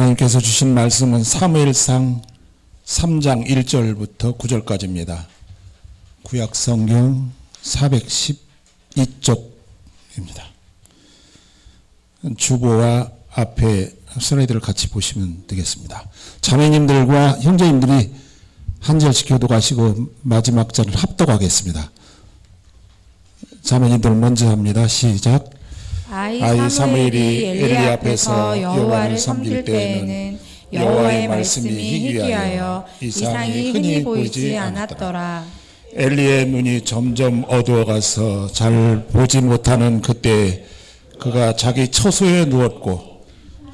하나님께서 주신 말씀은 사무엘상 3장 1절부터 9절까지입니다. 구약성경 412쪽입니다. 주보와 앞에 슬라이드를 같이 보시면 되겠습니다. 자매님들과 형제님들이 한 절씩 교독하시고 마지막 절을 합독하겠습니다. 자매님들 먼저 합니다. 시작. 아이 사무엘이 엘리 앞에서 여호와를 섬길 때에는 여호와의 말씀이 희귀하여 이상이 흔히 보이지 않았더라. 엘리의 눈이 점점 어두워가서 잘 보지 못하는 그때 그가 자기 처소에 누웠고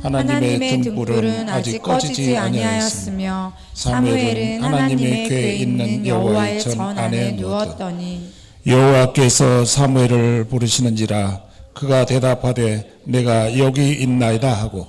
하나님의 등불은 아직 꺼지지 아니하였으며 사무엘은 하나님의 궤에 있는 여호와의 전 안에 누웠더니 여호와께서 사무엘을 부르시는지라 그가 대답하되 내가 여기 있나이다 하고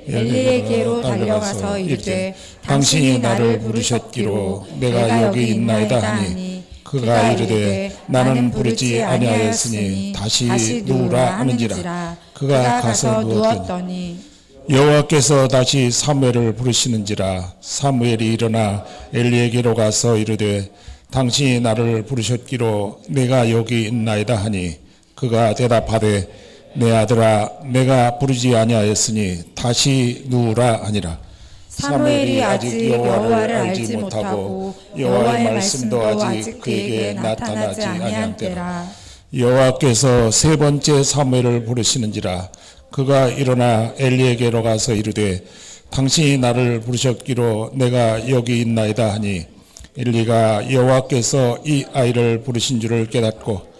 엘리에게로 달려가서 이르되 당신이 나를 부르셨기로 내가 여기 있나이다 하니 그가 이르되 나는 부르지 아니하였으니 다시 누우라 하는지라 그가 가서 누웠더니 여호와께서 다시 사무엘을 부르시는지라 사무엘이 일어나 엘리에게로 가서 이르되 당신이 나를 부르셨기로 내가 여기 있나이다 하니 그가 대답하되 내 아들아 내가 부르지 아니하였으니 다시 누우라 하니라. 사무엘이 아직 여호와를 알지 못하고 여호와의 말씀도 아직 그에게 나타나지 아니한 때라. 여호와께서 세 번째 사무엘을 부르시는지라 그가 일어나 엘리에게로 가서 이르되 당신이 나를 부르셨기로 내가 여기 있나이다 하니 엘리가 여호와께서 이 아이를 부르신 줄을 깨닫고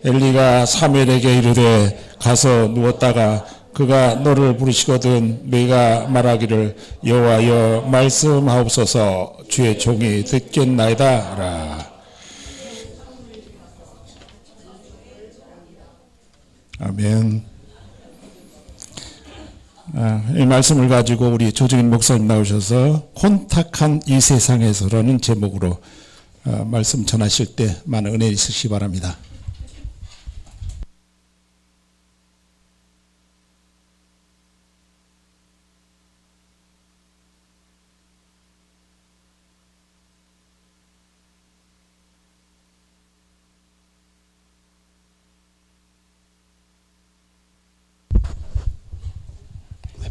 엘리가 사무엘에게 이르되 가서 누웠다가 그가 너를 부르시거든 네가 말하기를 여호와여 말씀하옵소서 주의 종이 듣겠나이다 하라. 아멘. 이 말씀을 가지고 우리 조정인 목사님 나오셔서 혼탁한 이 세상에서라는 제목으로 말씀 전하실 때 많은 은혜 있으시기 바랍니다.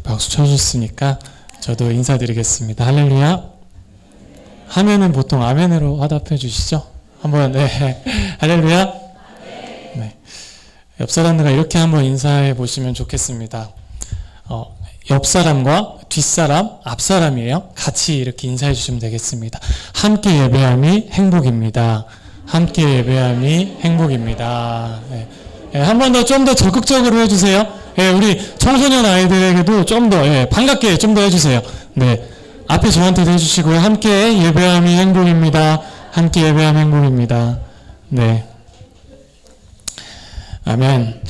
박수 쳐주셨으니까 저도 인사드리겠습니다. 할렐루야. 하면은 보통 아멘으로 화답해 주시죠. 한번 네. 할렐루야. 네. 옆 사람들과 이렇게 한번 인사해 보시면 좋겠습니다. 옆 사람과 뒷 사람, 앞 사람이에요. 같이 이렇게 인사해 주시면 되겠습니다. 함께 예배함이 행복입니다. 함께 예배함이 행복입니다. 네. 네, 한 번 더 좀 더 적극적으로 해주세요. 예, 우리 청소년 아이들에게도 좀 더 반갑게 좀 더 해주세요. 네, 앞에 저한테도 해주시고요. 함께 예배함이 행복입니다. 함께 예배함이 행복입니다. 네, 아멘.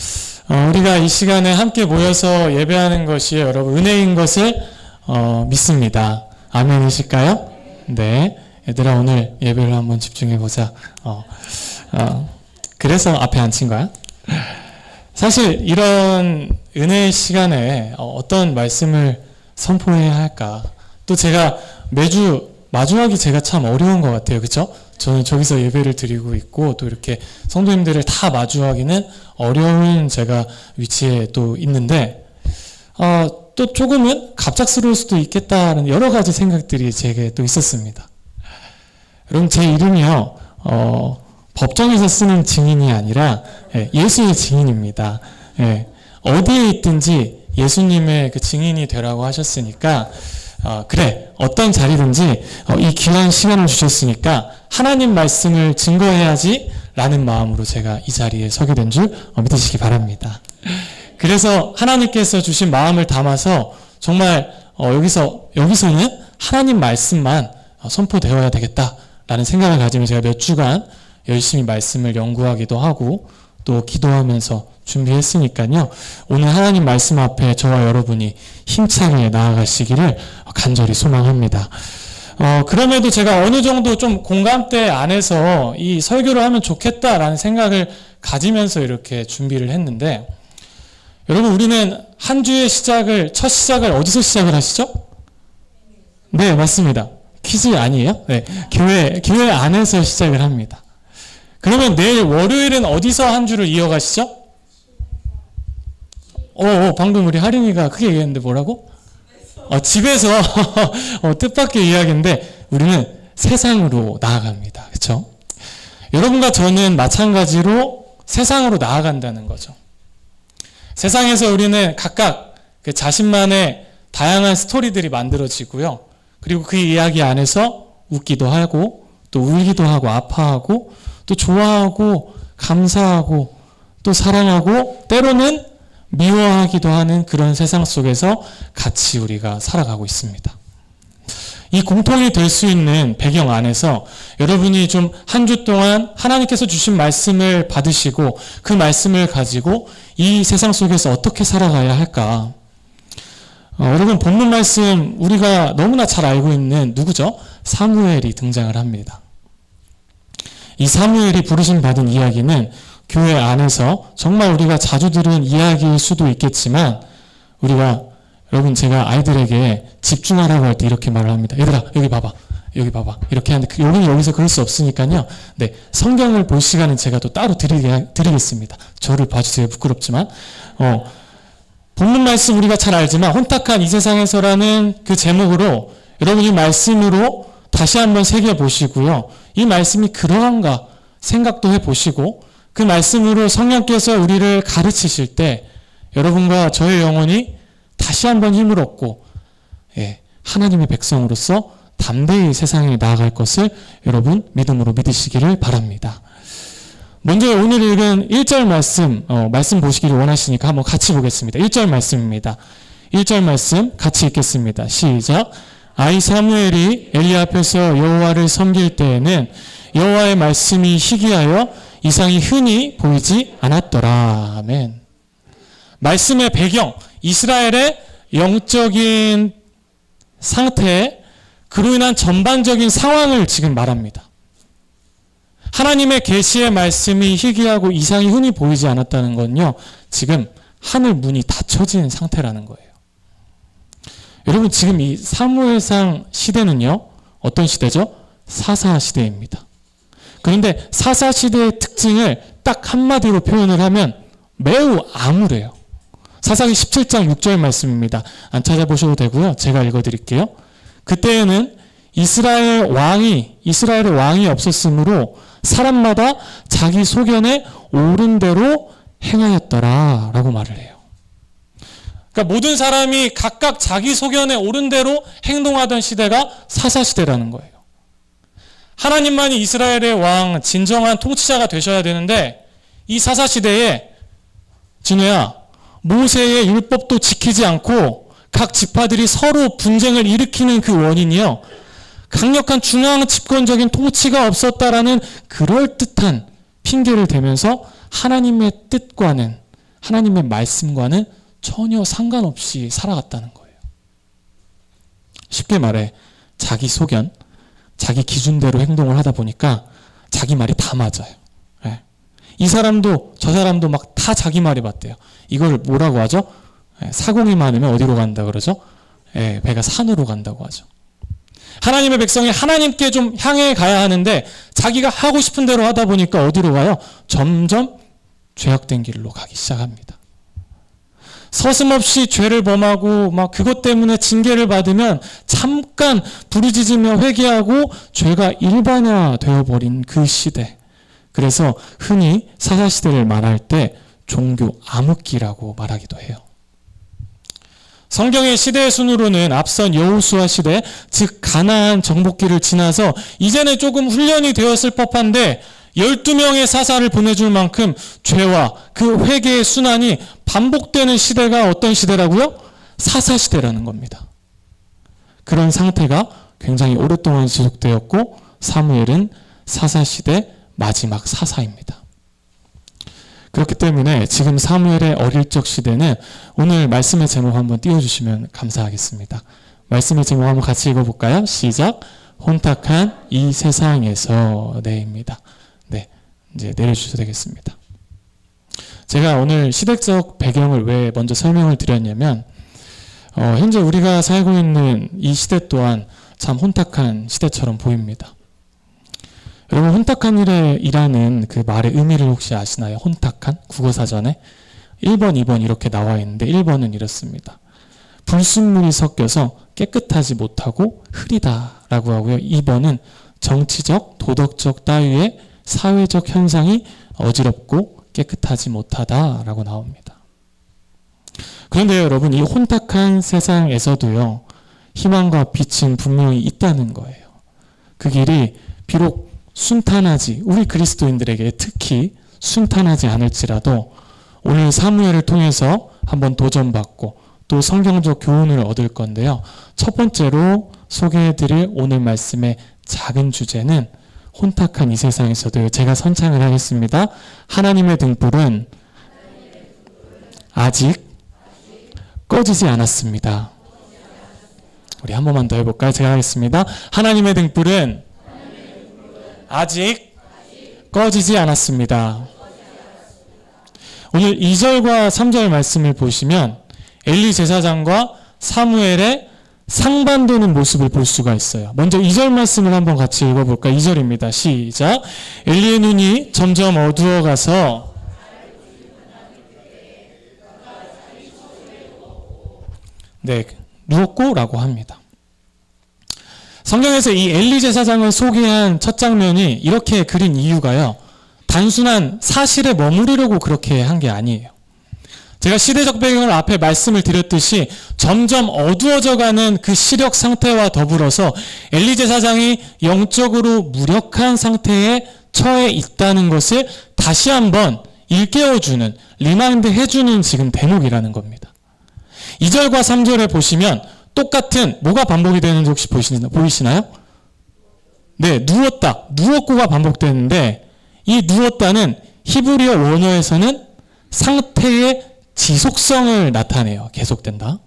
우리가 이 시간에 함께 모여서 예배하는 것이 여러분 은혜인 것을 믿습니다. 아멘이실까요? 네, 얘들아 오늘 예배를 한번 집중해 보자. 그래서 앞에 앉힌 거야? 사실 이런 은혜의 시간에 어떤 말씀을 선포해야 할까? 또 제가 매주 마주하기 제가 참 어려운 것 같아요. 그렇죠? 저는 저기서 예배를 드리고 있고 또 이렇게 성도님들을 다 마주하기는 어려운 제가 위치에 또 있는데 또 조금은 갑작스러울 수도 있겠다는 여러 가지 생각들이 제게 또 있었습니다. 여러분 제 이름이요. 법정에서 쓰는 증인이 아니라 예수의 증인입니다. 어디에 있든지 예수님의 그 증인이 되라고 하셨으니까 그래 어떤 자리든지 이 귀한 시간을 주셨으니까 하나님 말씀을 증거해야지 라는 마음으로 제가 이 자리에 서게 된 줄 믿으시기 바랍니다. 그래서 하나님께서 주신 마음을 담아서 정말 여기서는 하나님 말씀만 선포되어야 되겠다라는 생각을 가지면 제가 몇 주간 열심히 말씀을 연구하기도 하고 또 기도하면서 준비했으니까요. 오늘 하나님 말씀 앞에 저와 여러분이 힘차게 나아가시기를 간절히 소망합니다. 그럼에도 제가 어느 정도 좀 공감대 안에서 이 설교를 하면 좋겠다라는 생각을 가지면서 이렇게 준비를 했는데 여러분, 우리는 한 주의 첫 시작을 어디서 시작을 하시죠? 네, 맞습니다. 퀴즈 아니에요? 네, 교회 안에서 시작을 합니다. 그러면 내일 월요일은 어디서 한 주를 이어가시죠? 방금 우리 하린이가 크게 얘기했는데 뭐라고? 집에서 뜻밖의 이야기인데 우리는 세상으로 나아갑니다. 그렇죠? 여러분과 저는 마찬가지로 세상으로 나아간다는 거죠. 세상에서 우리는 각각 그 자신만의 다양한 스토리들이 만들어지고요. 그리고 그 이야기 안에서 웃기도 하고 또 울기도 하고 아파하고 또 좋아하고 감사하고 또 사랑하고 때로는 미워하기도 하는 그런 세상 속에서 같이 우리가 살아가고 있습니다. 이 공통이 될 수 있는 배경 안에서 여러분이 좀 한 주 동안 하나님께서 주신 말씀을 받으시고 그 말씀을 가지고 이 세상 속에서 어떻게 살아가야 할까? 여러분, 본문 말씀 우리가 너무나 잘 알고 있는 누구죠? 사무엘이 등장을 합니다. 이 사무엘이 부르심 받은 이야기는 교회 안에서 정말 우리가 자주 들은 이야기일 수도 있겠지만 여러분, 제가 아이들에게 집중하라고 할 때 이렇게 말을 합니다. 얘들아, 여기 봐봐. 이렇게 하는데 여기서 그럴 수 없으니까요. 네, 성경을 볼 시간은 제가 또 따로 드리겠습니다. 저를 봐주세요. 부끄럽지만. 본문 말씀 우리가 잘 알지만 혼탁한 이 세상에서라는 그 제목으로 여러분이 말씀으로 다시 한번 새겨보시고요. 이 말씀이 그러한가 생각도 해보시고 그 말씀으로 성령께서 우리를 가르치실 때 여러분과 저의 영혼이 다시 한번 힘을 얻고 하나님의 백성으로서 담대히 세상에 나아갈 것을 여러분 믿음으로 믿으시기를 바랍니다. 먼저 오늘 읽은 1절 말씀 보시기를 원하시니까 한번 같이 보겠습니다. 1절 말씀입니다. 1절 말씀 같이 읽겠습니다. 시작. 아이 사무엘이 엘리 앞에서 여호와를 섬길 때에는 여호와의 말씀이 희귀하여 이상이 흔히 보이지 않았더라. 아멘. 말씀의 배경, 이스라엘의 영적인 상태, 그로 인한 전반적인 상황을 지금 말합니다. 하나님의 계시의 말씀이 희귀하고 이상이 흔히 보이지 않았다는 건요, 지금 하늘 문이 닫혀진 상태라는 거예요. 여러분, 지금 이 사무엘상 시대는요, 어떤 시대죠? 사사 시대입니다. 그런데 사사 시대의 특징을 딱 한마디로 표현을 하면 매우 암울해요. 사사기 17장 6절 말씀입니다. 안 찾아보셔도 되고요. 제가 읽어드릴게요. 그때에는 이스라엘의 왕이 없었으므로 사람마다 자기 소견에 옳은 대로 행하였더라 라고 말을 해요. 그러니까 모든 사람이 각각 자기 소견에 옳은 대로 행동하던 시대가 사사시대라는 거예요. 하나님만이 이스라엘의 왕, 진정한 통치자가 되셔야 되는데 이 사사시대에 진우야, 모세의 율법도 지키지 않고 각 지파들이 서로 분쟁을 일으키는 그 원인이요, 강력한 중앙 집권적인 통치가 없었다라는 그럴듯한 핑계를 대면서 하나님의 뜻과는, 하나님의 말씀과는 전혀 상관없이 살아갔다는 거예요. 쉽게 말해 자기 소견, 자기 기준대로 행동을 하다 보니까 자기 말이 다 맞아요. 네. 이 사람도 저 사람도 막 다 자기 말이 맞대요. 이걸 뭐라고 하죠? 사공이 많으면 어디로 간다 그러죠? 배가 산으로 간다고 하죠. 하나님의 백성이 하나님께 좀 향해 가야 하는데 자기가 하고 싶은 대로 하다 보니까 어디로 가요? 점점 죄악된 길로 가기 시작합니다. 서슴없이 죄를 범하고 막 그것 때문에 징계를 받으면 잠깐 부르짖으며 회개하고 죄가 일반화 되어버린 그 시대. 그래서 흔히 사사시대를 말할 때 종교 암흑기라고 말하기도 해요. 성경의 시대의 순으로는 앞선 여호수아 시대, 즉 가나안 정복기를 지나서 이제는 조금 훈련이 되었을 법한데 12명의 사사를 보내줄 만큼 죄와 그 회개의 순환이 반복되는 시대가 어떤 시대라고요? 사사시대라는 겁니다. 그런 상태가 굉장히 오랫동안 지속되었고 사무엘은 사사시대 마지막 사사입니다. 그렇기 때문에 지금 사무엘의 어릴 적 시대는 오늘 말씀의 제목 한번 띄워주시면 감사하겠습니다. 말씀의 제목 한번 같이 읽어볼까요? 시작. 혼탁한 이 세상에서. 네입니다. 네, 이제 내려주셔도 되겠습니다. 제가 오늘 시대적 배경을 왜 먼저 설명을 드렸냐면 현재 우리가 살고 있는 이 시대 또한 참 혼탁한 시대처럼 보입니다. 여러분, 혼탁한 일이라는 그 말의 의미를 혹시 아시나요? 혼탁한? 국어사전에 1번, 2번 이렇게 나와 있는데 1번은 이렇습니다. 불순물이 섞여서 깨끗하지 못하고 흐리다라고 하고요. 2번은 정치적, 도덕적 따위의 사회적 현상이 어지럽고 깨끗하지 못하다라고 나옵니다. 그런데 여러분, 이 혼탁한 세상에서도요, 희망과 빛은 분명히 있다는 거예요. 그 길이 비록 순탄하지, 우리 그리스도인들에게 특히 순탄하지 않을지라도 오늘 사무엘을 통해서 한번 도전받고 또 성경적 교훈을 얻을 건데요. 첫 번째로 소개해드릴 오늘 말씀의 작은 주제는 혼탁한 이 세상에서도 제가 선창을 하겠습니다. 하나님의 등불은 아직 꺼지지 않았습니다. 우리 한 번만 더 해볼까요? 제가 하겠습니다. 하나님의 등불은 아직 꺼지지 않았습니다. 오늘 2절과 3절 말씀을 보시면 엘리 제사장과 사무엘의 상반되는 모습을 볼 수가 있어요. 먼저 2절 말씀을 한번 같이 읽어볼까요? 2절입니다. 시작. 엘리의 눈이 점점 어두워가서 누웠고 라고 합니다. 성경에서 이 엘리 제사장을 소개한 첫 장면이 이렇게 그린 이유가요, 단순한 사실에 머무르려고 그렇게 한 게 아니에요. 제가 시대적 배경을 앞에 말씀을 드렸듯이 점점 어두워져가는 그 시력 상태와 더불어서 엘리 제사장이 영적으로 무력한 상태에 처해 있다는 것을 다시 한번 일깨워주는, 리마인드 해주는 지금 대목이라는 겁니다. 2절과 3절에 보시면 똑같은, 뭐가 반복이 되는지 혹시 보이시나요? 네, 누웠고가 반복되는데, 이 누웠다는 히브리어 원어에서는 상태의 지속성을 나타내요. 계속된다.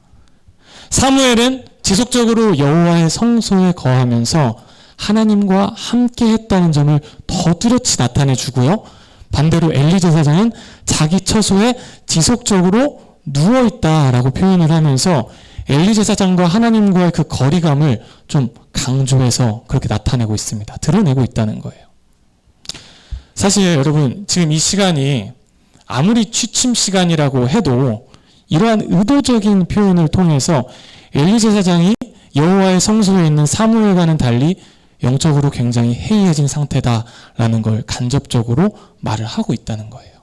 사무엘은 지속적으로 여호와의 성소에 거하면서 하나님과 함께 했다는 점을 더 뚜렷이 나타내 주고요. 반대로 엘리 제사장은 자기 처소에 지속적으로 누워있다라고 표현을 하면서 엘리 제사장과 하나님과의 그 거리감을 좀 강조해서 그렇게 나타내고 있습니다. 드러내고 있다는 거예요. 사실 여러분, 지금 이 시간이 아무리 취침 시간이라고 해도 이러한 의도적인 표현을 통해서 엘리 제사장이 여호와의 성소에 있는 사무엘과는 달리 영적으로 굉장히 해이해진 상태다라는 걸 간접적으로 말을 하고 있다는 거예요.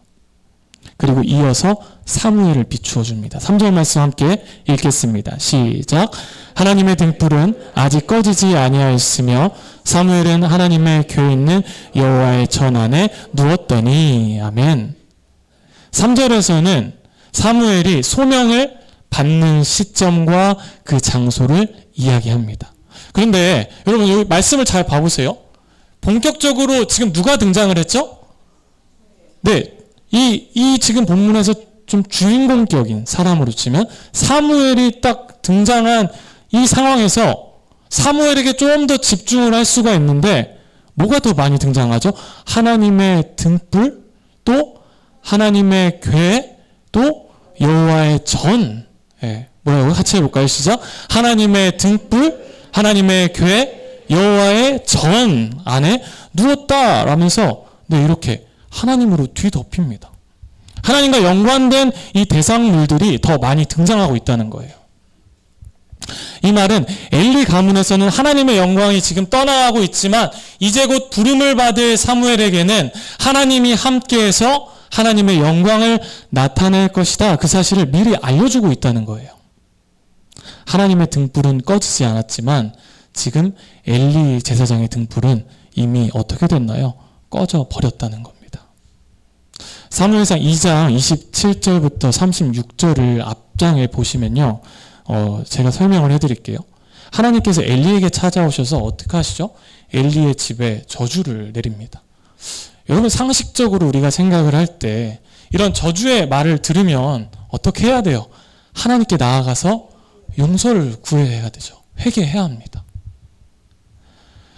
그리고 이어서 사무엘을 비추어 줍니다. 3절 말씀 함께 읽겠습니다. 시작. 하나님의 등불은 아직 꺼지지 아니하였으며 사무엘은 하나님의 궤에 있는 여호와의 전 안에 누웠더니. 아멘. 3절에서는 사무엘이 소명을 받는 시점과 그 장소를 이야기합니다. 그런데 여러분, 여기 말씀을 잘 봐보세요. 본격적으로 지금 누가 등장을 했죠? 네, 이 지금 본문에서 좀 주인공격인 사람으로 치면 사무엘이 딱 등장한 이 상황에서 사무엘에게 좀 더 집중을 할 수가 있는데 뭐가 더 많이 등장하죠? 하나님의 등불, 또 하나님의 궤, 또 여호와의 전. 뭐라고 같이 해볼까요? 시작. 하나님의 등불, 하나님의 궤, 여호와의 전 안에 누웠다라면서 이렇게 하나님으로 뒤덮입니다. 하나님과 연관된 이 대상물들이 더 많이 등장하고 있다는 거예요. 이 말은 엘리 가문에서는 하나님의 영광이 지금 떠나가고 있지만 이제 곧 부름을 받을 사무엘에게는 하나님이 함께해서 하나님의 영광을 나타낼 것이다, 그 사실을 미리 알려주고 있다는 거예요. 하나님의 등불은 꺼지지 않았지만 지금 엘리 제사장의 등불은 이미 어떻게 됐나요? 꺼져 버렸다는 겁니다. 사무엘상 2장 27절부터 36절을 앞장에 보시면요, 제가 설명을 해드릴게요. 하나님께서 엘리에게 찾아오셔서 어떻게 하시죠? 엘리의 집에 저주를 내립니다. 여러분, 상식적으로 우리가 생각을 할 때 이런 저주의 말을 들으면 어떻게 해야 돼요? 하나님께 나아가서 용서를 구해야 되죠. 회개해야 합니다.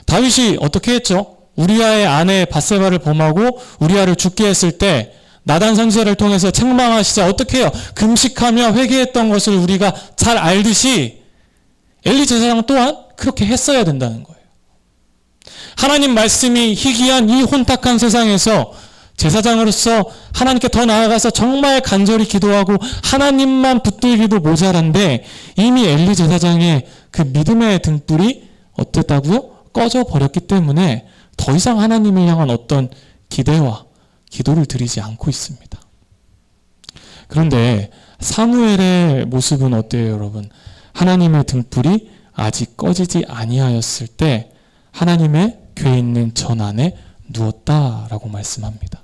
다윗이 어떻게 했죠? 우리아의 아내 밧세바를 범하고 우리아를 죽게 했을 때 나단 선지자를 통해서 책망하시자 어떻게 해요? 금식하며 회개했던 것을 우리가 잘 알듯이 엘리 제사장 또한 그렇게 했어야 된다는 거예요. 하나님 말씀이 희귀한 이 혼탁한 세상에서 제사장으로서 하나님께 더 나아가서 정말 간절히 기도하고 하나님만 붙들기도 모자란데 이미 엘리 제사장의 그 믿음의 등불이 어땠다고요? 꺼져 버렸기 때문에 더 이상 하나님을 향한 어떤 기대와 기도를 드리지 않고 있습니다. 그런데 사무엘의 모습은 어때요, 여러분? 하나님의 등불이 아직 꺼지지 아니하였을 때 하나님의 궤에 있는 전 안에 누웠다라고 말씀합니다.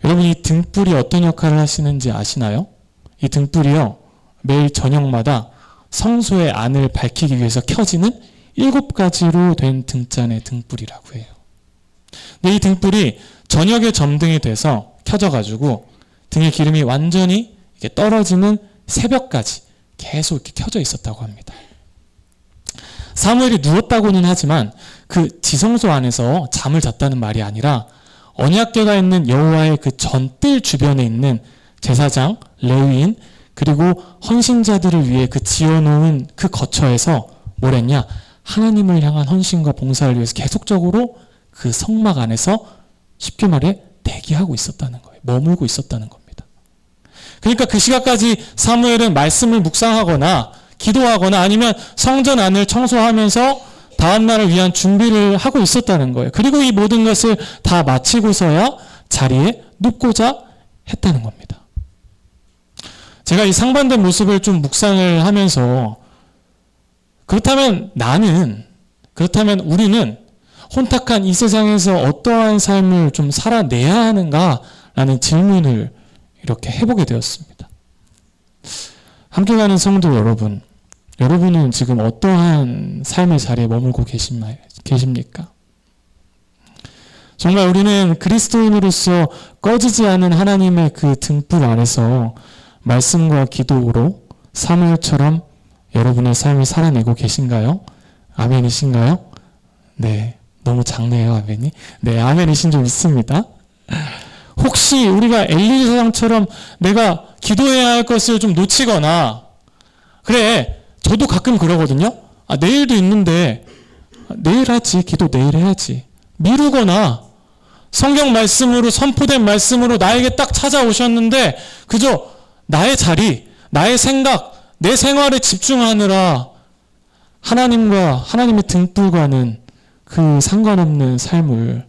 여러분, 이 등불이 어떤 역할을 하시는지 아시나요? 이 등불이요, 매일 저녁마다 성소의 안을 밝히기 위해서 켜지는 7가지로 된 등잔의 등불이라고 해요. 근데 이 등불이 저녁에 점등이 돼서 켜져가지고 등의 기름이 완전히 이렇게 떨어지는 새벽까지 계속 이렇게 켜져 있었다고 합니다. 사무엘이 누웠다고는 하지만 그 지성소 안에서 잠을 잤다는 말이 아니라 언약궤가 있는 여호와의 그 전뜰 주변에 있는 제사장, 레위인, 그리고 헌신자들을 위해 그 지어놓은 그 거처에서 뭘 했냐? 하나님을 향한 헌신과 봉사를 위해서 계속적으로 그 성막 안에서 쉽게 말해 대기하고 있었다는 거예요. 머물고 있었다는 겁니다. 그러니까 그 시각까지 사무엘은 말씀을 묵상하거나 기도하거나 아니면 성전 안을 청소하면서 다음 날을 위한 준비를 하고 있었다는 거예요. 그리고 이 모든 것을 다 마치고서야 자리에 눕고자 했다는 겁니다. 제가 이 상반된 모습을 좀 묵상을 하면서 그렇다면 우리는 혼탁한 이 세상에서 어떠한 삶을 좀 살아내야 하는가라는 질문을 이렇게 해보게 되었습니다. 함께 가는 성도 여러분, 여러분은 지금 어떠한 삶의 자리에 머물고 계십니까? 정말 우리는 그리스도인으로서 꺼지지 않은 하나님의 그 등불 아래서 말씀과 기도로 사무엘처럼 여러분의 삶을 살아내고 계신가요? 아멘이신가요? 네, 너무 작네요, 아멘이. 네, 아멘이신 줄 믿습니다. 혹시 우리가 엘리 제사장처럼 내가 기도해야 할 것을 좀 놓치거나, 그래, 저도 가끔 그러거든요. 내일도 있는데 내일 하지, 기도 내일 해야지. 미루거나 성경 말씀으로 선포된 말씀으로 나에게 딱 찾아오셨는데 그저 나의 자리, 나의 생각, 내 생활에 집중하느라 하나님과 하나님의 등불과는 그 상관없는 삶을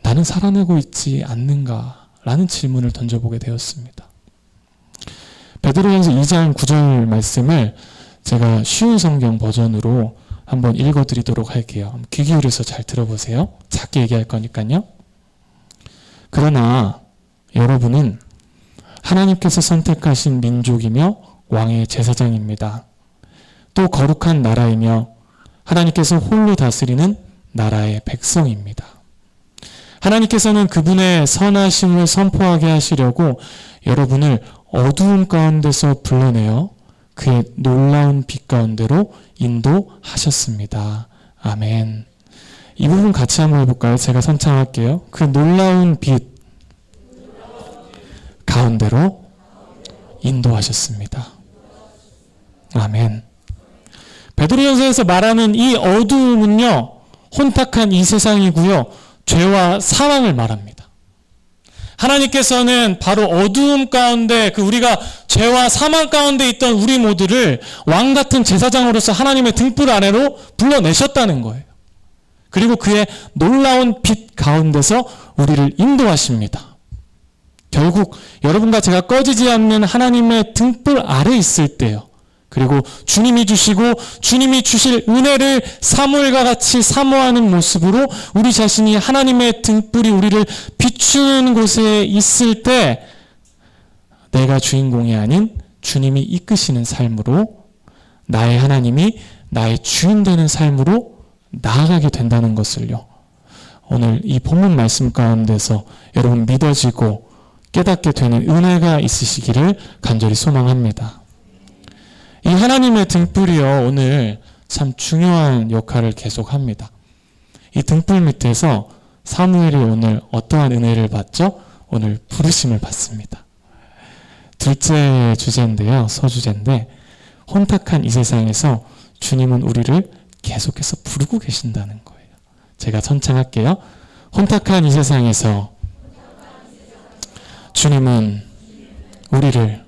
나는 살아내고 있지 않는가라는 질문을 던져보게 되었습니다. 베드로전서 2장 9절 말씀을 제가 쉬운 성경 버전으로 한번 읽어드리도록 할게요. 귀 기울여서 잘 들어보세요. 작게 얘기할 거니까요. 그러나 여러분은 하나님께서 선택하신 민족이며 왕의 제사장입니다. 또 거룩한 나라이며 하나님께서 홀로 다스리는 나라의 백성입니다. 하나님께서는 그분의 선하심을 선포하게 하시려고 여러분을 어두움 가운데서 불러내어 그의 놀라운 빛 가운데로 인도하셨습니다. 아멘. 이 부분 같이 한번 해볼까요? 제가 선창할게요. 그 놀라운 빛 가운데로 인도하셨습니다. 아멘. 베드로전서에서 말하는 이 어두움은요, 혼탁한 이 세상이고요, 죄와 사망을 말합니다. 하나님께서는 바로 어두움 가운데 우리가 죄와 사망 가운데 있던 우리 모두를 왕 같은 제사장으로서 하나님의 등불 아래로 불러내셨다는 거예요. 그리고 그의 놀라운 빛 가운데서 우리를 인도하십니다. 결국 여러분과 제가 꺼지지 않는 하나님의 등불 아래 있을 때요, 그리고 주님이 주시고 주님이 주실 은혜를 사무엘과 같이 사모하는 모습으로 우리 자신이 하나님의 등불이 우리를 비추는 곳에 있을 때 내가 주인공이 아닌 주님이 이끄시는 삶으로, 나의 하나님이 나의 주인 되는 삶으로 나아가게 된다는 것을요, 오늘 이 본문 말씀 가운데서 여러분 믿어지고 깨닫게 되는 은혜가 있으시기를 간절히 소망합니다. 이 하나님의 등불이요, 오늘 참 중요한 역할을 계속합니다. 이 등불 밑에서 사무엘이 오늘 어떠한 은혜를 받죠? 오늘 부르심을 받습니다. 둘째 주제인데요. 서주제인데 혼탁한 이 세상에서 주님은 우리를 계속해서 부르고 계신다는 거예요. 제가 선창할게요. 혼탁한 이 세상에서 주님은 우리를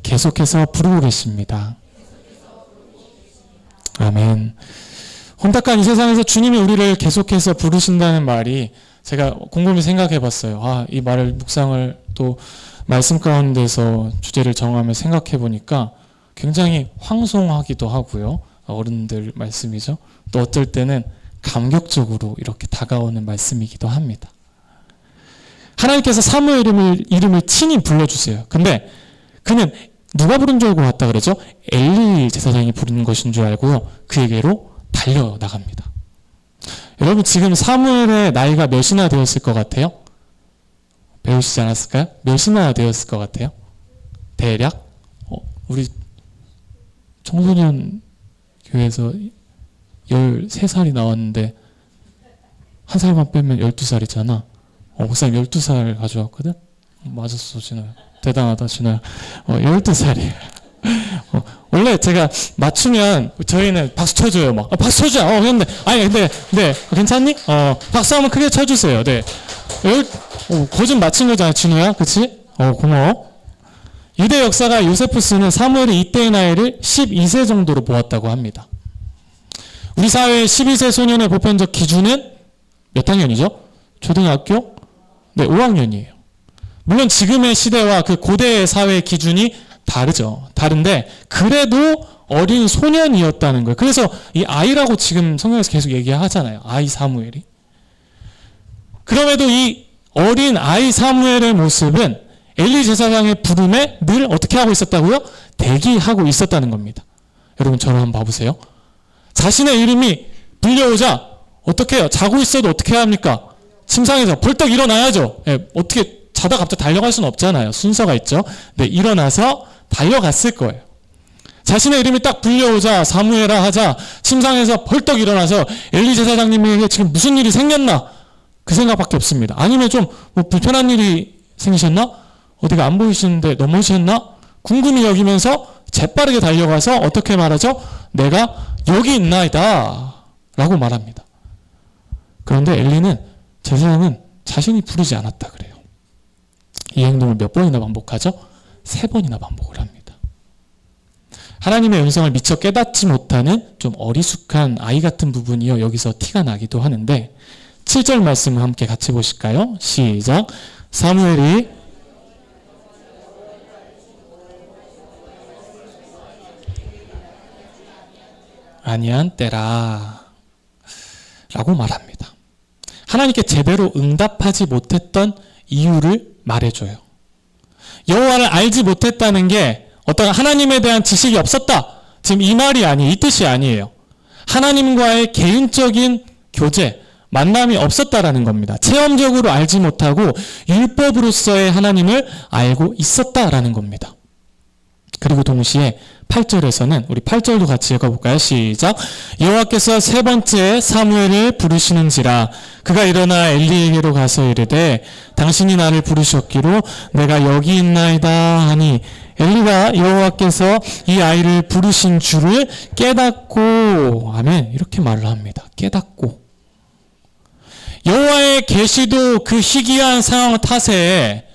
계속해서 부르고 계십니다. 아멘. 혼탁한 이 세상에서 주님이 우리를 계속해서 부르신다는 말이 제가 곰곰이 생각해 봤어요. 이 말을 묵상을 또 말씀 가운데서 주제를 정하며 생각해 보니까 굉장히 황송하기도 하고요. 어른들 말씀이죠. 또 어쩔 때는 감격적으로 이렇게 다가오는 말씀이기도 합니다. 하나님께서 사무엘 이름을 친히 불러주세요. 근데 그는 누가 부른 줄 알고 왔다 그러죠? 엘리 제사장이 부르는 것인 줄 알고요. 그에게로 달려나갑니다. 여러분 지금 사무엘의 나이가 몇이나 되었을 것 같아요? 배우시지 않았을까요? 몇이나 되었을 것 같아요? 대략? 우리 청소년 교회에서 13살이 나왔는데 한 살만 빼면 12살이잖아. 목사님 12살 가져왔거든? 맞았어, 진호야. 대단하다, 진호야. 12살이에요. 원래 제가 맞추면 저희는 박수 쳐줘요. 막 박수 쳐줘. 근데 네 괜찮니? 박수 한번 크게 쳐주세요. 네. 거짓 맞힌 거잖아, 진호야. 그치? 고마워. 유대 역사가 요세푸스는 사무엘이 이때의 나이를 12세 정도로 보았다고 합니다. 우리 사회의 12세 소년의 보편적 기준은 몇 학년이죠? 초등학교? 네, 5학년이에요. 물론 지금의 시대와 그 고대의 사회의 기준이 다르죠. 다른데 그래도 어린 소년이었다는 거예요. 그래서 이 아이라고 지금 성경에서 계속 얘기하잖아요. 아이 사무엘이. 그럼에도 이 어린 아이 사무엘의 모습은 엘리 제사장의 부름에 늘 어떻게 하고 있었다고요? 대기하고 있었다는 겁니다. 여러분 저를 한번 봐보세요. 자신의 이름이 불려오자 어떻게 해요? 자고 있어도 어떻게 해야 합니까? 침상에서 벌떡 일어나야죠. 어떻게 자다 갑자기 달려갈 수는 없잖아요. 순서가 있죠. 네, 일어나서 달려갔을 거예요. 자신의 이름이 딱 불려오자 사무엘아 하자 침상에서 벌떡 일어나서 엘리 제사장님에게 지금 무슨 일이 생겼나? 그 생각밖에 없습니다. 아니면 좀 불편한 일이 생기셨나? 어디가 안 보이시는데 넘어지셨나? 궁금히 여기면서 재빠르게 달려가서 어떻게 말하죠? 내가 여기 있나이다 라고 말합니다. 그런데 엘리는 제사장은 자신이 부르지 않았다 그래요. 이 행동을 몇 번이나 반복하죠? 3번이나 반복을 합니다. 하나님의 음성을 미처 깨닫지 못하는 좀 어리숙한 아이 같은 부분이요 여기서 티가 나기도 하는데 7절 말씀을 함께 같이 보실까요? 시작. 사무엘이 아니한 때라 라고 말합니다. 하나님께 제대로 응답하지 못했던 이유를 말해줘요. 여호와를 알지 못했다는 게 어떤 하나님에 대한 지식이 없었다. 지금 이 말이 아니에요. 이 뜻이 아니에요. 하나님과의 개인적인 교제, 만남이 없었다라는 겁니다. 체험적으로 알지 못하고 율법으로서의 하나님을 알고 있었다라는 겁니다. 그리고 동시에 8절에서는 우리 8절도 같이 읽어볼까요? 시작. 여호와께서 세 번째 사무엘을 부르시는지라 그가 일어나 엘리에게로 가서 이르되 당신이 나를 부르셨기로 내가 여기 있나이다 하니 엘리가 여호와께서 이 아이를 부르신 줄을 깨닫고 아멘 이렇게 말을 합니다. 깨닫고 여호와의 계시도 그 희귀한 상황 탓에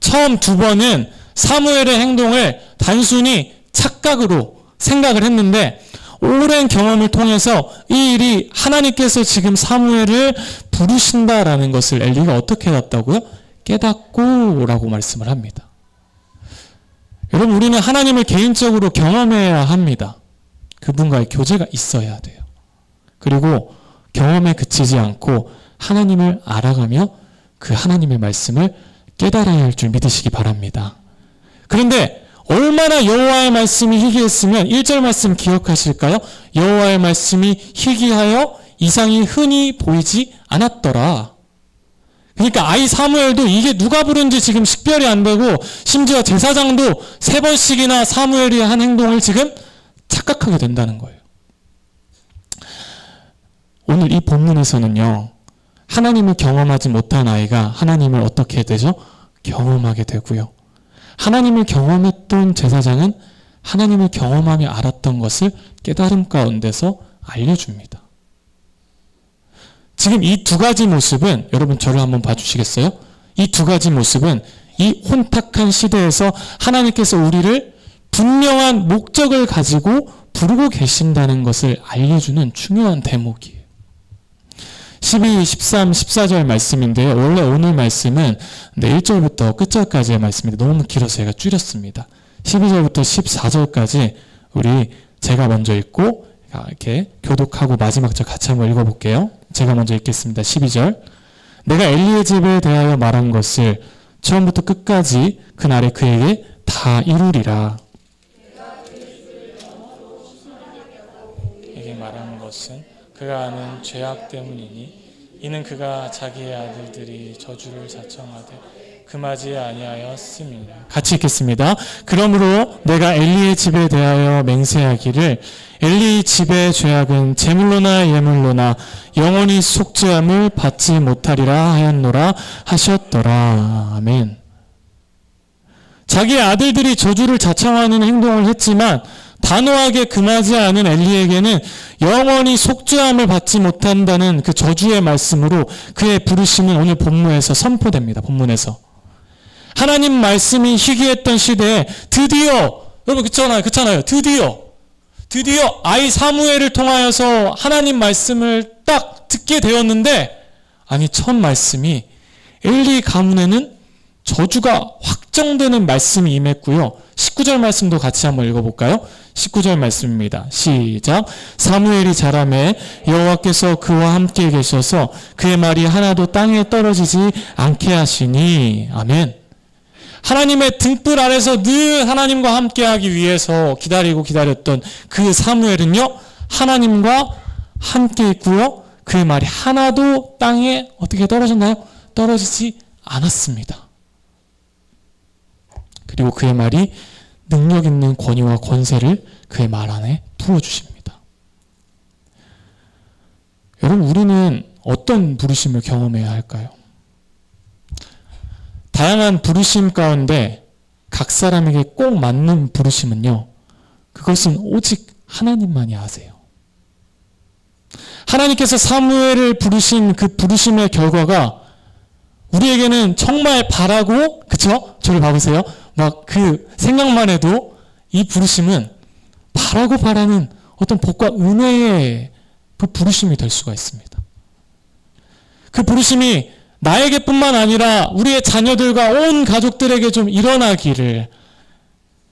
처음 2번은 사무엘의 행동을 단순히 착각으로 생각을 했는데 오랜 경험을 통해서 이 일이 하나님께서 지금 사무엘을 부르신다라는 것을 엘리가 어떻게 알았다고요? 깨닫고 라고 말씀을 합니다. 여러분 우리는 하나님을 개인적으로 경험해야 합니다. 그분과의 교제가 있어야 돼요. 그리고 경험에 그치지 않고 하나님을 알아가며 그 하나님의 말씀을 깨달아야 할 줄 믿으시기 바랍니다. 그런데 얼마나 여호와의 말씀이 희귀했으면 1절 말씀 기억하실까요? 여호와의 말씀이 희귀하여 이상이 흔히 보이지 않았더라. 그러니까 아이 사무엘도 이게 누가 부른지 지금 식별이 안 되고 심지어 제사장도 3번씩이나 사무엘이 한 행동을 지금 착각하게 된다는 거예요. 오늘 이 본문에서는요. 하나님을 경험하지 못한 아이가 하나님을 어떻게 되죠? 경험하게 되고요. 하나님을 경험했던 제사장은 하나님을 경험하며 알았던 것을 깨달음 가운데서 알려줍니다. 지금 이 두 가지 모습은, 여러분 저를 한번 봐주시겠어요? 이 두 가지 모습은 이 혼탁한 시대에서 하나님께서 우리를 분명한 목적을 가지고 부르고 계신다는 것을 알려주는 중요한 대목이에요. 12, 13, 14절 말씀인데요. 원래 오늘 말씀은 1절부터 끝절까지의 말씀인데 너무 길어서 제가 줄였습니다. 12절부터 14절까지 우리 제가 먼저 읽고 이렇게 교독하고 마지막 절 같이 한번 읽어볼게요. 제가 먼저 읽겠습니다. 12절. 내가 엘리의 집에 대하여 말한 것을 처음부터 끝까지 그날에 그에게 다 이루리라. 에게 말한 것은 그가 아는 죄악 때문이니 이는 그가 자기의 아들들이 저주를 자청하되 금하지 아니하였음이니라. 같이 읽겠습니다. 그러므로 내가 엘리의 집에 대하여 맹세하기를 엘리 집의 죄악은 제물로나 예물로나 영원히 속죄함을 받지 못하리라 하였노라 하셨더라. 아멘. 자기의 아들들이 저주를 자청하는 행동을 했지만 단호하게 금하지 않은 엘리에게는 영원히 속죄함을 받지 못한다는 그 저주의 말씀으로 그의 부르심은 오늘 본문에서 선포됩니다. 본문에서. 하나님 말씀이 희귀했던 시대에 드디어, 여러분 그렇잖아요. 드디어 아이 사무엘을 통하여서 하나님 말씀을 딱 듣게 되었는데, 아니 첫 말씀이 엘리 가문에는 저주가 확정되는 말씀이 임했고요. 19절 말씀도 같이 한번 읽어볼까요? 19절 말씀입니다. 시작. 사무엘이 자라매 여호와께서 그와 함께 계셔서 그의 말이 하나도 땅에 떨어지지 않게 하시니. 아멘. 하나님의 등불 아래서 늘 하나님과 함께하기 위해서 기다렸던 그 사무엘은요, 하나님과 함께 있고요. 그의 말이 하나도 땅에 어떻게 떨어졌나요? 떨어지지 않았습니다. 그리고 그의 말이 능력 있는 권위와 권세를 그의 말 안에 부어주십니다. 여러분, 우리는 어떤 부르심을 경험해야 할까요? 다양한 부르심 가운데 각 사람에게 꼭 맞는 부르심은요, 그것은 오직 하나님만이 아세요. 하나님께서 사무엘을 부르신 그 부르심의 결과가 우리에게는 정말 바라고, 그쵸? 저를 봐보세요. 막 그 생각만 해도 이 부르심은 바라는 어떤 복과 은혜의 그 부르심이 될 수가 있습니다. 그 부르심이 나에게뿐만 아니라 우리의 자녀들과 온 가족들에게 좀 일어나기를,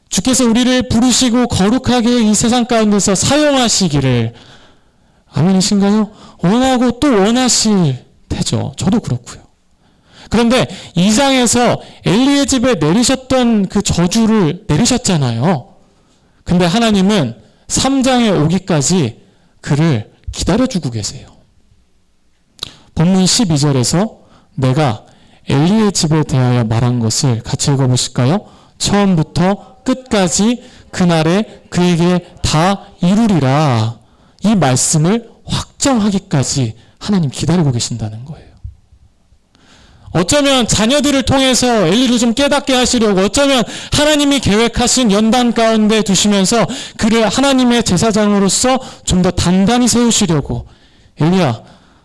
주께서 우리를 부르시고 거룩하게 이 세상 가운데서 사용하시기를, 아멘이신가요? 원하고 또 원하실 테죠. 저도 그렇고요. 그런데 2장에서 엘리의 집에 내리셨던 그 저주를 내리셨잖아요. 근데 하나님은 3장에 오기까지 그를 기다려주고 계세요. 본문 12절에서 내가 엘리의 집에 대하여 말한 것을 같이 읽어보실까요? 처음부터 끝까지 그날에 그에게 다 이루리라. 이 말씀을 확정하기까지 하나님 기다리고 계신다는 거예요. 어쩌면 자녀들을 통해서 엘리를 좀 깨닫게 하시려고, 어쩌면 하나님이 계획하신 연단 가운데 두시면서 그를 하나님의 제사장으로서 좀 더 단단히 세우시려고, 엘리야,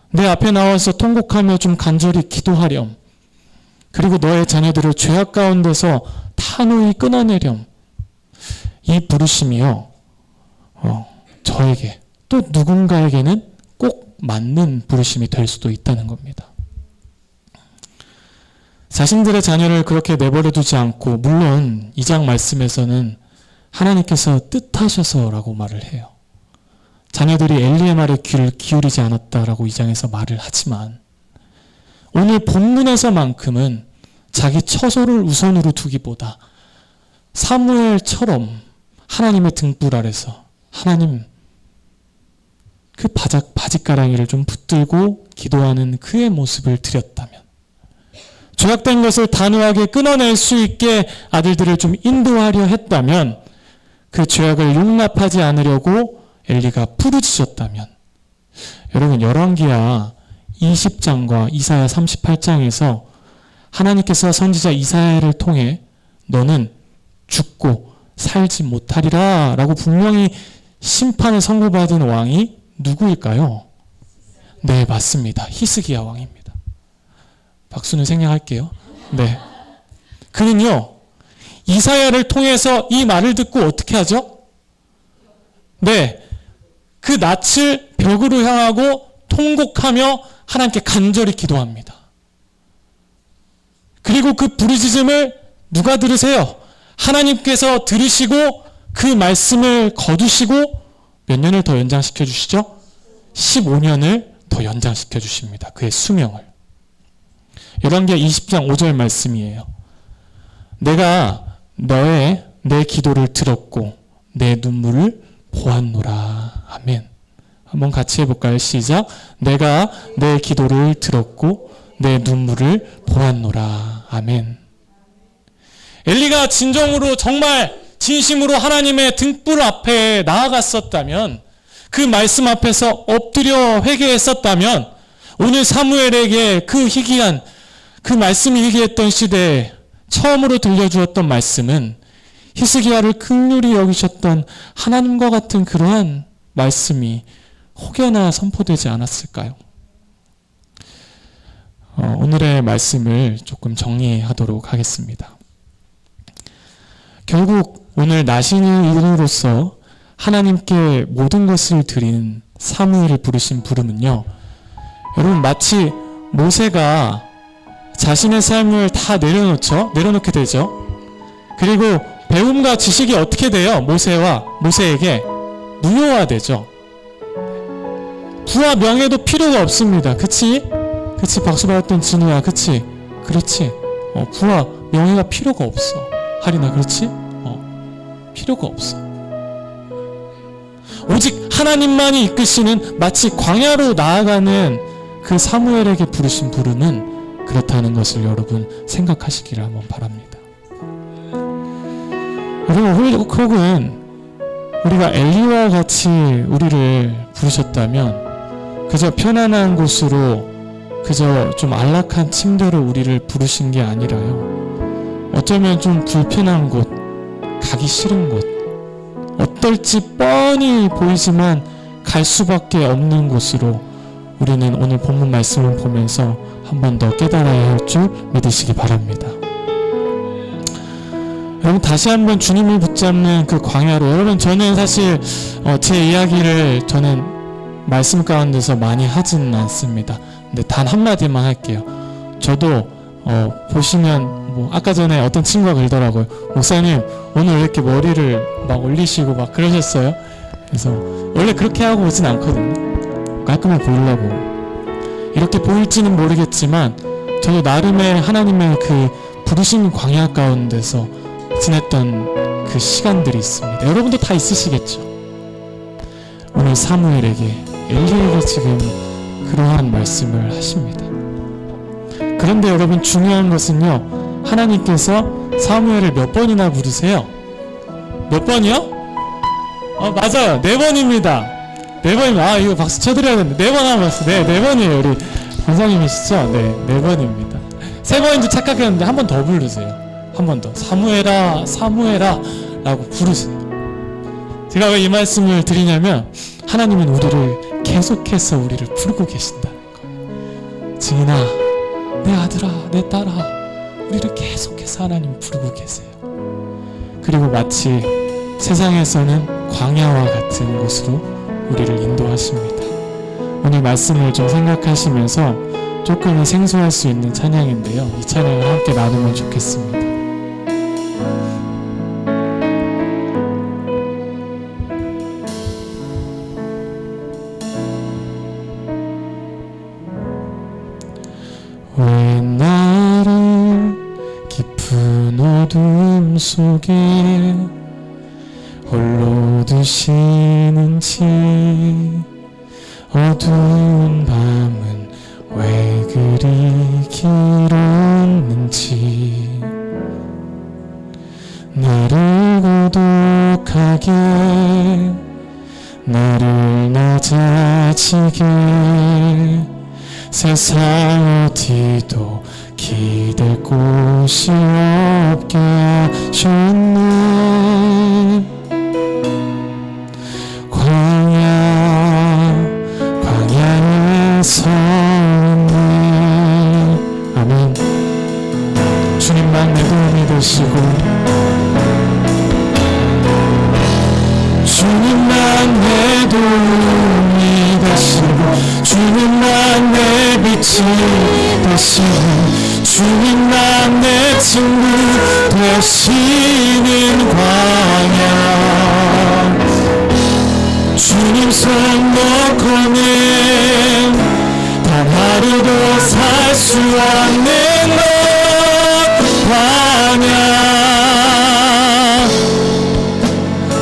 내 앞에 나와서 통곡하며 좀 간절히 기도하렴. 그리고 너의 자녀들을 죄악 가운데서 단호히 끊어내렴. 이 부르심이요, 저에게 또 누군가에게는 꼭 맞는 부르심이 될 수도 있다는 겁니다. 자신들의 자녀를 그렇게 내버려 두지 않고, 물론 2장 말씀에서는 하나님께서 뜻하셔서라고 말을 해요. 자녀들이 엘리의 말에 귀를 기울이지 않았다라고 2장에서 말을 하지만, 오늘 본문에서만큼은 자기 처소를 우선으로 두기보다 사무엘처럼 하나님의 등불 아래서 하나님 그 바짓가랑이를 좀 붙들고 기도하는 그의 모습을 드렸다면, 죄악된 것을 단호하게 끊어낼 수 있게 아들들을 좀 인도하려 했다면, 그 죄악을 용납하지 않으려고 엘리가 부르짖었다면, 여러분 열왕기하 20장과 이사야 38장에서 하나님께서 선지자 이사야를 통해 너는 죽고 살지 못하리라 라고 분명히 심판을 선고받은 왕이 누구일까요? 네, 맞습니다. 히스기야 왕입니다. 박수는 생략할게요. 네. 그는요, 이사야를 통해서 이 말을 듣고 어떻게 하죠? 네. 그 낯을 벽으로 향하고 통곡하며 하나님께 간절히 기도합니다. 그리고 그 부르짖음을 누가 들으세요? 하나님께서 들으시고 그 말씀을 거두시고 몇 년을 더 연장시켜 주시죠? 15년을 더 연장시켜 주십니다. 그의 수명을. 열왕기하 20장 5절 말씀이에요. 내가 내 기도를 들었고 내 눈물을 보았노라. 아멘. 한번 같이 해볼까요? 시작. 내가 내 기도를 들었고 내 눈물을 보았노라. 아멘. 엘리가 진정으로 정말 진심으로 하나님의 등불 앞에 나아갔었다면, 그 말씀 앞에서 엎드려 회개했었다면, 오늘 사무엘에게 그 희귀한 그 말씀이 희귀했던 시대에 처음으로 들려주었던 말씀은 히스기야를 긍휼히 여기셨던 하나님과 같은 그러한 말씀이 혹여나 선포되지 않았을까요? 오늘의 말씀을 조금 정리하도록 하겠습니다. 결국 오늘 나신을 이름으로써 하나님께 모든 것을 드리는 사무엘을 부르신 부름은요, 여러분 마치 모세가 자신의 삶을 다 내려놓게 되죠. 그리고 배움과 지식이 어떻게 돼요? 모세에게 무효화되죠. 부와 명예도 필요가 없습니다. 그치? 박수 받았던 진우야, 그치? 그렇지. 부와 명예가 필요가 없어. 하리나, 그렇지? 필요가 없어. 오직 하나님만이 이끄시는 마치 광야로 나아가는 그 사무엘에게 부르신 부름은 그렇다는 것을 여러분 생각하시기를 한번 바랍니다. 여러분, 혹은 우리가 엘리와 같이 우리를 부르셨다면 그저 편안한 곳으로, 그저 좀 안락한 침대로 우리를 부르신 게 아니라요, 어쩌면 좀 불편한 곳, 가기 싫은 곳, 어떨지 뻔히 보이지만 갈 수밖에 없는 곳으로 우리는 오늘 본문 말씀을 보면서 한 번 더 깨달아야 할 줄 믿으시기 바랍니다. 여러분, 다시 한번 주님을 붙잡는 그 광야로, 여러분 저는 사실 제 이야기를 저는 말씀 가운데서 많이 하지는 않습니다. 근데 단 한마디만 할게요. 저도 보시면 아까 전에 어떤 친구가 그러더라고요. 목사님 오늘 왜 이렇게 머리를 막 올리시고 막 그러셨어요? 그래서 원래 그렇게 하고 오진 않거든요. 깔끔해 보이려고. 이렇게 보일지는 모르겠지만 저도 나름의 하나님의 그 부르신 광야 가운데서 지냈던 그 시간들이 있습니다. 여러분도 다 있으시겠죠. 오늘 사무엘에게, 엘리에게 지금 그러한 말씀을 하십니다. 그런데 여러분, 중요한 것은요, 하나님께서 사무엘을 몇 번이나 부르세요? 몇 번이요? 맞아요. 4번입니다. 4번입니다. 이거 박수 쳐드려야겠는데. 4번 하면 박수. 네 4번이에요. 우리 권사님이시죠? 네, 4번입니다. 3번인 줄 착각했는데 한 번 더 부르세요. 한 번 더. 사무엘아, 사무엘아 라고 부르세요. 제가 왜 이 말씀을 드리냐면, 하나님은 우리를 계속해서 우리를 부르고 계신다는 거예요. 증인아, 내 아들아, 내 딸아, 우리를 계속해서 하나님 부르고 계세요. 그리고 마치 세상에서는 광야와 같은 곳으로 우리를 인도하십니다. 오늘 말씀을 좀 생각하시면서 조금은 생소할 수 있는 찬양인데요, 이 찬양을 함께 나누면 좋겠습니다. 왜 나를 깊은 어둠 속에 홀로 두시는지, 어두운 밤은 왜 그리 길었는지, 나를 고독하게, 나를 낮아지게, 세상 어디도 기댈 곳이 없게 하셨네. 광야에 섰네. 아멘. 주님만 내 도움이 되시고, 주님만 내 도움이 되시고, 주님만 내 빛이 되시고, 주님만 내 친구 되시는 광야. 주님 손 놓고는 단 하루도 살 수 없는 것 광야.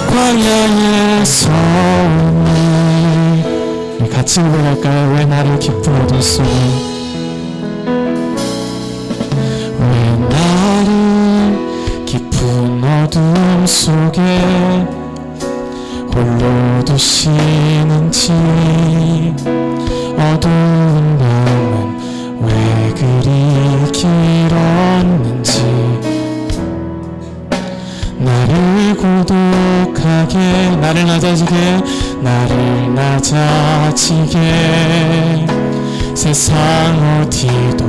광야에 서네. 우리 같이 고백할까요? 왜 나를 깊은 어둠 속에, 왜 나를 깊은 어둠 속에 홀로 두시는지, 어두운 밤은 왜 그리 길었는지, 나를 고독하게, 나를 낮아지게 세상 어디도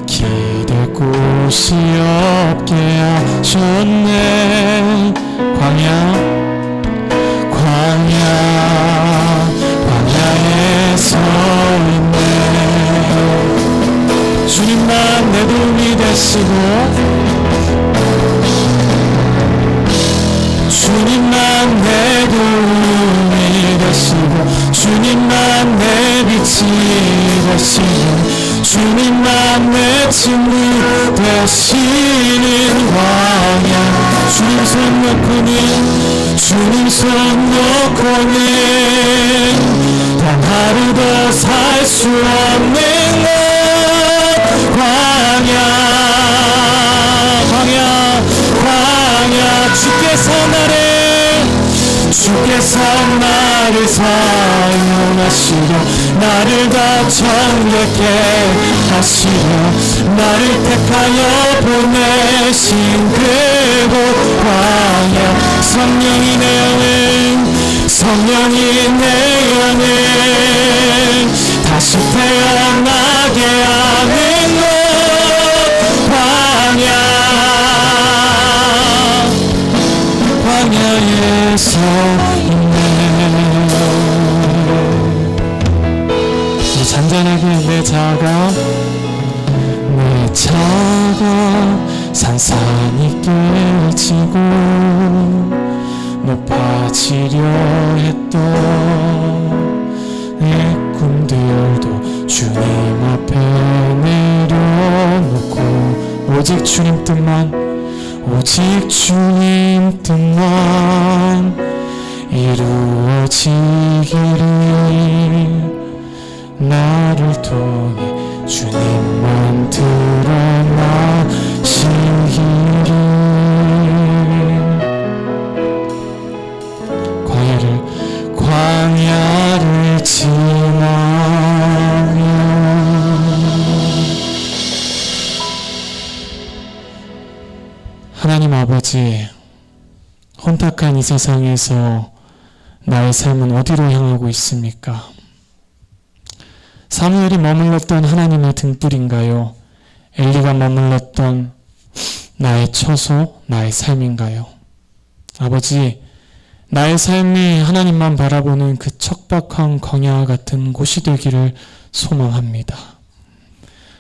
기댈 곳이 없게 하셨네. 광야에 서 있네. 주님만 내 도움이 되시고, 주님만 내 도움이 되시고, 주님만 내 빛이 되시고, 주님만 내 친구 되시는 광야. 주님 손 놓고는 단 하루도 살 수 없는 광야. 주께서 나를 사용하시려, 나를 더 정결케 하시려, 나를 택하여 보내신 그곳 광야. 성령이 내 영을 다시 태어나게 하는 것 광야에 서 있네. 잔잔하게 내 자아가 산산이 깨지고 높아지려 했던 내 꿈들도 주님 앞에 내려놓고, 오직 주님 뜻만 이루어지기를, 나를 통해 주님만 드러나시기를. 광야를 지나면 하나님 아버지, 혼탁한 이 세상에서 나의 삶은 어디로 향하고 있습니까? 사무엘이 머물렀던 하나님의 등불인가요? 엘리가 머물렀던 나의 처소, 나의 삶인가요? 아버지, 나의 삶이 하나님만 바라보는 그 척박한 광야 같은 곳이 되기를 소망합니다.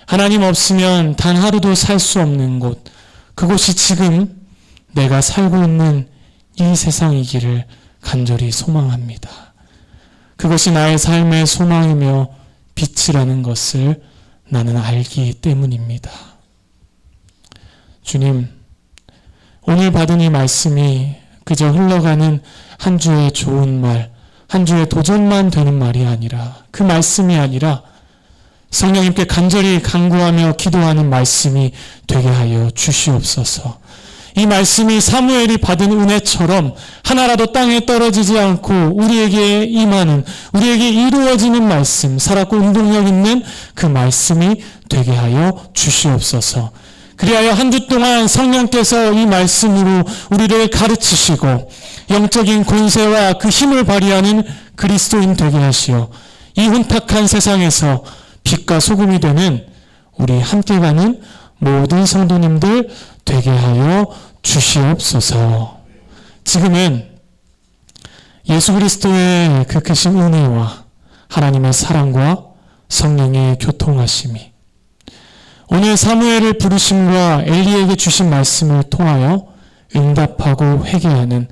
하나님 없으면 단 하루도 살 수 없는 곳, 그곳이 지금 내가 살고 있는 이 세상이기를 간절히 소망합니다. 그것이 나의 삶의 소망이며 빛이라는 것을 나는 알기 때문입니다. 주님, 오늘 받은 이 말씀이 그저 흘러가는 한 주의 좋은 말, 한 주의 도전만 되는 말이 아니라, 그 말씀이 아니라 성령님께 간절히 간구하며 기도하는 말씀이 되게 하여 주시옵소서. 이 말씀이 사무엘이 받은 은혜처럼 하나라도 땅에 떨어지지 않고 우리에게 임하는, 우리에게 이루어지는 말씀, 살았고 운동력 있는 그 말씀이 되게 하여 주시옵소서. 그리하여 한 주 동안 성령께서 이 말씀으로 우리를 가르치시고 영적인 권세와 그 힘을 발휘하는 그리스도인 되게 하시어 이 혼탁한 세상에서 빛과 소금이 되는 우리 함께 가는 모든 성도님들 되게 하여 주시옵소서. 지금은 예수 그리스도의 그 크신 은혜와 하나님의 사랑과 성령의 교통하심이 오늘 사무엘을 부르심과 엘리에게 주신 말씀을 통하여 응답하고 회개하는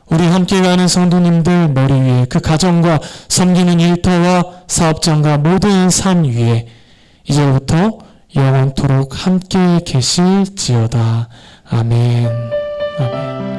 우리 함께 가는 성도님들 머리 위에, 그 가정과 섬기는 일터와 사업장과 모든 삶 위에 이제부터 영원토록 함께 계실지어다. 아멘. 아멘.